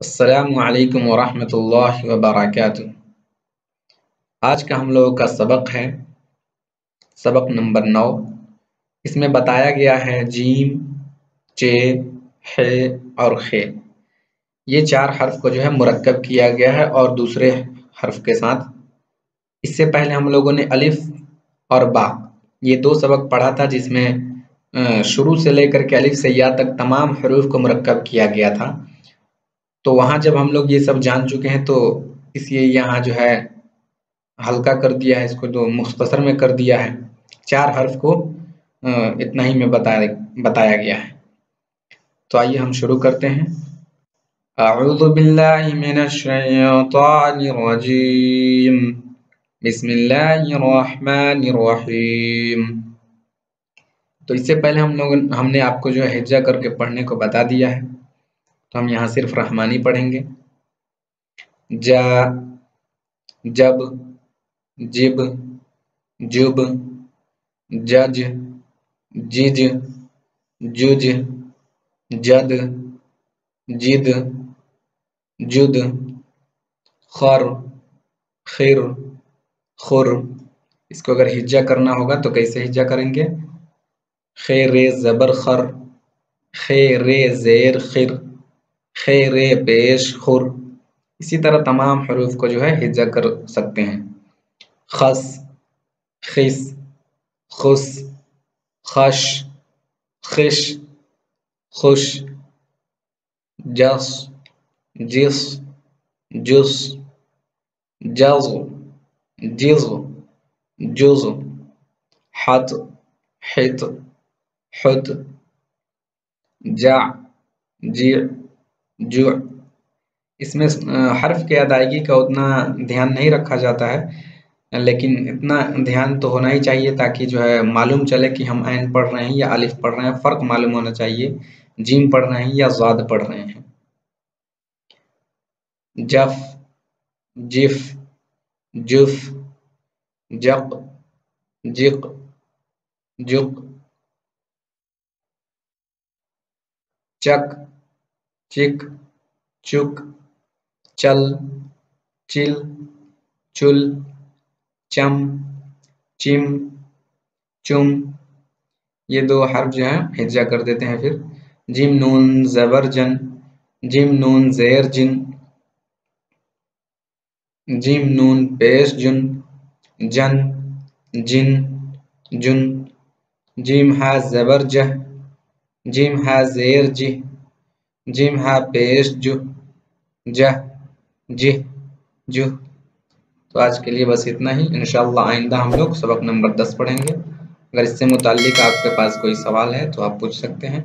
السلام علیکم ورحمۃ اللہ وبرکاتہ۔ آج کا ہم لوگوں کا سبق ہے سبق نمبر 9۔ اس میں بتایا گیا ہے جیم، چ، ح اور خ، یہ چار حرف کو جو ہے مرکب کیا گیا ہے اور دوسرے حرف کے ساتھ۔ اس سے پہلے ہم لوگوں نے الف اور با یہ دو سبق پڑھا تھا، جس میں شروع سے لے کر کے الف سے یا تک تمام حروف کو مرکب کیا گیا تھا۔ تو وہاں جب ہم لوگ یہ سب جان چکے ہیں تو اس لیے یہاں جو ہے ہلکا کر دیا ہے، اس کو جو مختصر میں کر دیا ہے، چار حرف کو اتنا ہی میں بتایا گیا ہے۔ تو آئیے ہم شروع کرتے ہیں۔ اعوذ باللہ من الشیطان الرجیم، بسم اللہ الرحمن الرحیم۔ تو اس سے پہلے ہم نے آپ کو جو ہے ہجا کر کے پڑھنے کو بتا دیا ہے، تو ہم یہاں صرف رحمانی پڑھیں گے۔ جا، جب، جب، جب، جج، جج، جج، جد، جد، جد، خر، خر، خر۔ اس کو اگر ہجا کرنا ہوگا تو کیسے ہجا کریں گے؟ خیر زبر خر، خیر زیر خر، خیر پیش خر۔ اسی طرح تمام حروف کو جو ہے ہجا کر سکتے ہیں۔ خس، خس، خس، خش، خش، خوش، جس، جس، جس، جز، جز، جز، حت، حت، حت، جع، جع، جع۔ اس میں حرف کی ادائیگی کا اتنا دھیان نہیں رکھا جاتا ہے، لیکن اتنا دھیان تو ہونا ہی چاہیے تاکہ جو ہے معلوم چلے کہ ہم عین پڑھ رہے ہیں یا الف پڑھ رہے ہیں، فرق معلوم ہونا چاہیے، جیم پڑھ رہے ہیں یا ضاد پڑھ رہے ہیں۔ جف، جف، جف، جق، جق، جق، چک، چک، چک، چل، چل، چل، چم، چم، چم۔ یہ دو حرف جو ہیں ہجا کر دیتے ہیں۔ پھر جیم نون زبر جن، جیم نون زیر جن، جیم نون پیش جن، جن، جن، جن، جیم ہا زبر جہ، جیم ہا زیر جہ، جیم ہا پیش جو، جہ، جہ، جو۔ تو آج کے لیے بس اتنا ہی۔ انشاءاللہ آئندہ ہم لوگ سبق نمبر 10 پڑھیں گے۔ اگر اس سے متعلق آپ کے پاس کوئی سوال ہے تو آپ پوچھ سکتے ہیں۔